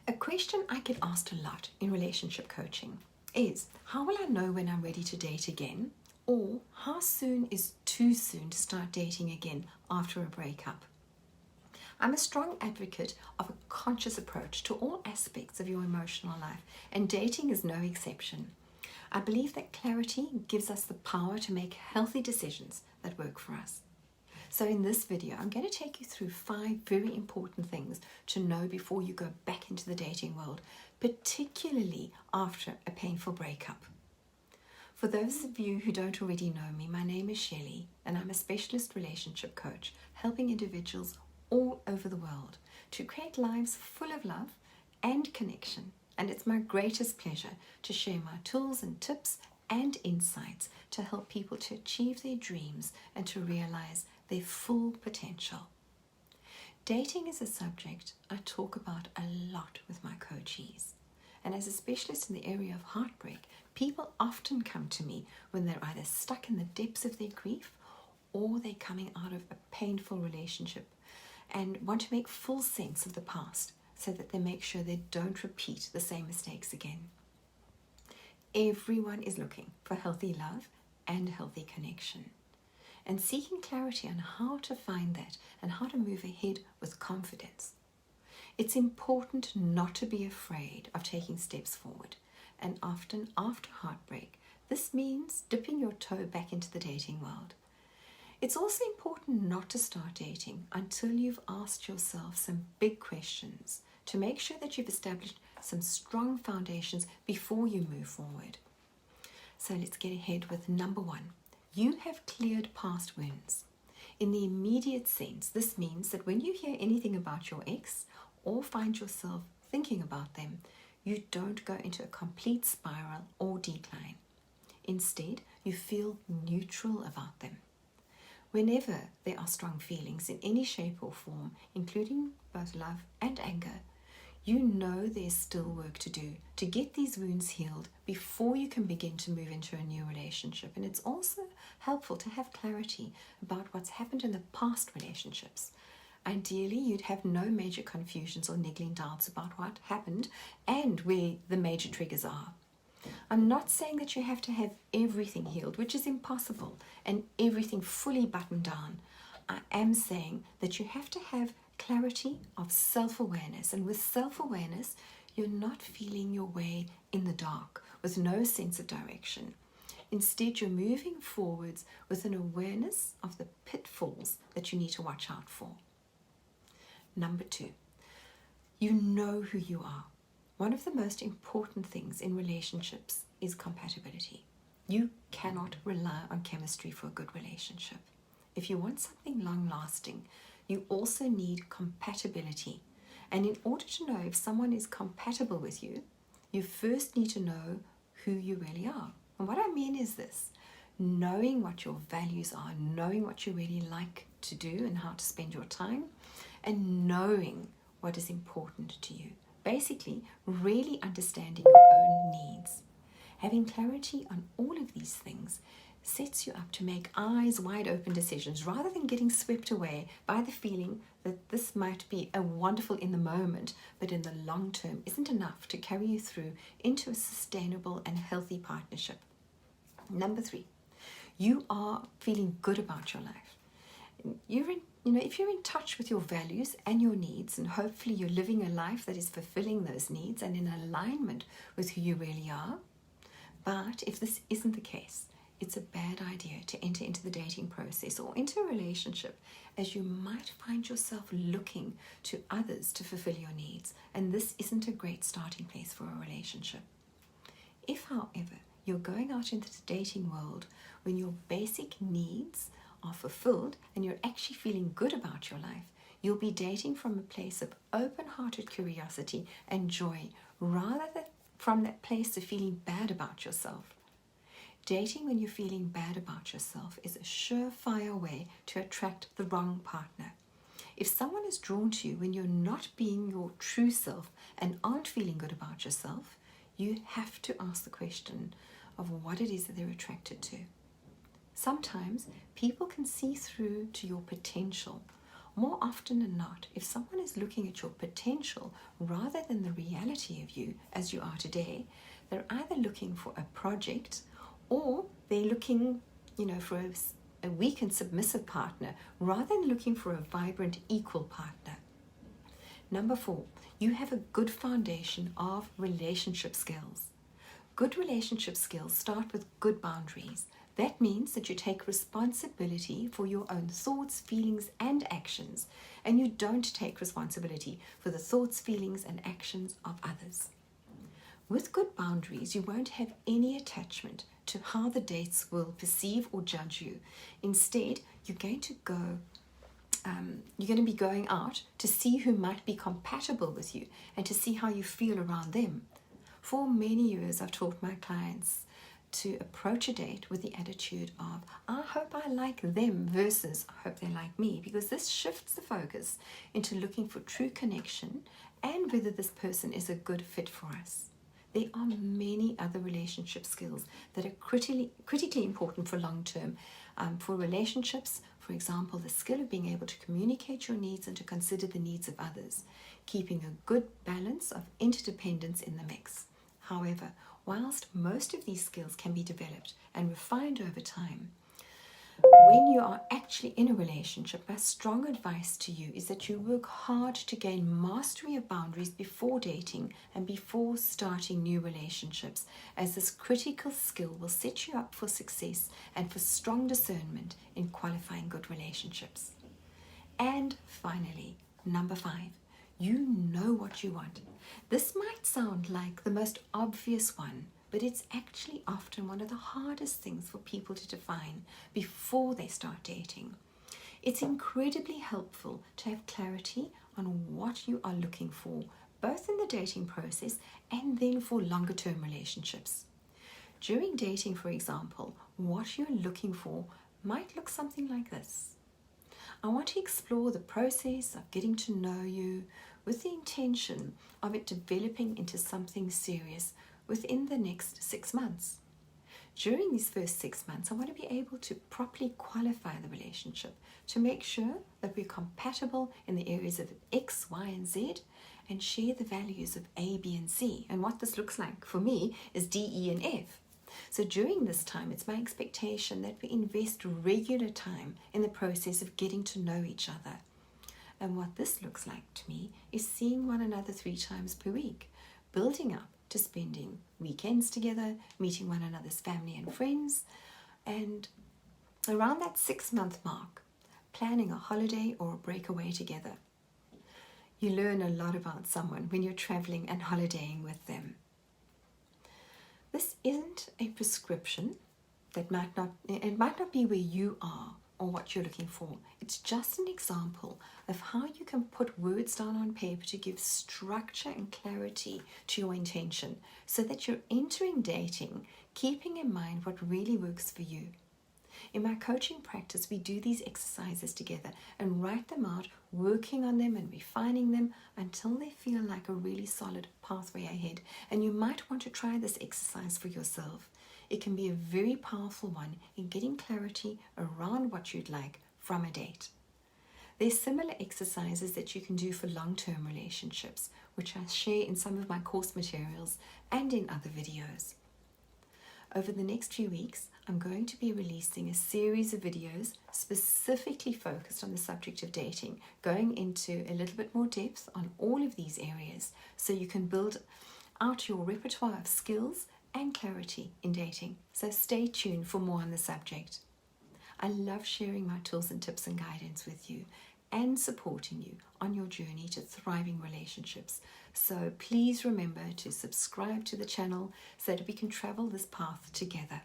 A question I get asked a lot in relationship coaching is, how will I know when I'm ready to date again? Or how soon is too soon to start dating again after a breakup? I'm a strong advocate of a conscious approach to all aspects of your emotional life, and dating is no exception. I believe that clarity gives us the power to make healthy decisions that work for us. So in this video, I'm going to take you through 5 very important things to know before you go back into the dating world, particularly after a painful breakup. For those of you who don't already know me, my name is Shelley, and I'm a specialist relationship coach, helping individuals all over the world to create lives full of love and connection. And it's my greatest pleasure to share my tools and tips and insights to help people to achieve their dreams and to realize their full potential. Dating is a subject I talk about a lot with my coachees. And as a specialist in the area of heartbreak, people often come to me when they're either stuck in the depths of their grief or they're coming out of a painful relationship and want to make full sense of the past so that they make sure they don't repeat the same mistakes again. Everyone is looking for healthy love and healthy connection, and seeking clarity on how to find that and how to move ahead with confidence. It's important not to be afraid of taking steps forward, and often after heartbreak, this means dipping your toe back into the dating world. It's also important not to start dating until you've asked yourself some big questions to make sure that you've established some strong foundations before you move forward. So let's get ahead with number 1. You have cleared past wounds. In the immediate sense, this means that when you hear anything about your ex or find yourself thinking about them, you don't go into a complete spiral or decline. Instead, you feel neutral about them. Whenever there are strong feelings in any shape or form, including both love and anger, you know there's still work to do to get these wounds healed before you can begin to move into a new relationship. And it's also helpful to have clarity about what's happened in the past relationships. Ideally, you'd have no major confusions or niggling doubts about what happened and where the major triggers are. I'm not saying that you have to have everything healed, which is impossible, and everything fully buttoned down. I am saying that you have to have clarity of self-awareness, and with self-awareness, you're not feeling your way in the dark with no sense of direction. Instead, you're moving forwards with an awareness of the pitfalls that you need to watch out for. Number 2, you know who you are. One of the most important things in relationships is compatibility. You cannot rely on chemistry for a good relationship. If you want something long-lasting, you also need compatibility. And in order to know if someone is compatible with you, you first need to know who you really are. And what I mean is this: knowing what your values are, knowing what you really like to do and how to spend your time, and knowing what is important to you. Basically, really understanding your own needs. Having clarity on all of these things sets you up to make eyes wide open decisions rather than getting swept away by the feeling that this might be a wonderful in the moment, but in the long term isn't enough to carry you through into a sustainable and healthy partnership. Number 3, you are feeling good about your life. If you're in touch with your values and your needs, and hopefully you're living a life that is fulfilling those needs and in alignment with who you really are. But if this isn't the case, it's a bad idea to enter into the dating process or into a relationship, as you might find yourself looking to others to fulfill your needs, and this isn't a great starting place for a relationship. If, however, you're going out into the dating world when your basic needs are fulfilled and you're actually feeling good about your life, you'll be dating from a place of open-hearted curiosity and joy rather than from that place of feeling bad about yourself. Dating when you're feeling bad about yourself is a surefire way to attract the wrong partner. If someone is drawn to you when you're not being your true self and aren't feeling good about yourself, you have to ask the question of what it is that they're attracted to. Sometimes people can see through to your potential more often than not, if someone is looking at your potential rather than the reality of you as you are today, they're either looking for a project or they're looking, for a weak and submissive partner rather than looking for a vibrant, equal partner. Number 4, you have a good foundation of relationship skills. Good relationship skills start with good boundaries. That means that you take responsibility for your own thoughts, feelings, and actions, and you don't take responsibility for the thoughts, feelings, and actions of others. With good boundaries, you won't have any attachment to how the dates will perceive or judge you. Instead, you're going to be going out to see who might be compatible with you and to see how you feel around them. For many years, I've taught my clients to approach a date with the attitude of, I hope I like them versus I hope they like me, because this shifts the focus into looking for true connection and whether this person is a good fit for us. There are many other relationship skills that are critically important for long-term. For relationships, for example, the skill of being able to communicate your needs and to consider the needs of others, keeping a good balance of interdependence in the mix. However, whilst most of these skills can be developed and refined over time, when you are actually in a relationship, my strong advice to you is that you work hard to gain mastery of boundaries before dating and before starting new relationships, as this critical skill will set you up for success and for strong discernment in qualifying good relationships. And finally, number 5, you know what you want. This might sound like the most obvious one, but it's actually often one of the hardest things for people to define before they start dating. It's incredibly helpful to have clarity on what you are looking for, both in the dating process and then for longer term relationships. During dating, for example, what you're looking for might look something like this. I want to explore the process of getting to know you with the intention of it developing into something serious within the next 6 months. During these first 6 months, I want to be able to properly qualify the relationship to make sure that we're compatible in the areas of X, Y, and Z and share the values of A, B, and C. And what this looks like for me is D, E, and F. So during this time, it's my expectation that we invest regular time in the process of getting to know each other. And what this looks like to me is seeing one another 3 times per week, building up to spending weekends together, meeting one another's family and friends, and around that 6-month mark, planning a holiday or a breakaway together. You learn a lot about someone when you're traveling and holidaying with them. This isn't a prescription it might not be where you are or what you're looking for. It's just an example of how you can put words down on paper to give structure and clarity to your intention so that you're entering dating, keeping in mind what really works for you. In my coaching practice, we do these exercises together and write them out, working on them and refining them until they feel like a really solid pathway ahead. And you might want to try this exercise for yourself. It can be a very powerful one in getting clarity around what you'd like from a date. There's similar exercises that you can do for long-term relationships, which I share in some of my course materials and in other videos. Over the next few weeks, I'm going to be releasing a series of videos specifically focused on the subject of dating, going into a little bit more depth on all of these areas so you can build out your repertoire of skills and clarity in dating. So stay tuned for more on the subject. I love sharing my tools and tips and guidance with you and supporting you on your journey to thriving relationships. So please remember to subscribe to the channel so that we can travel this path together.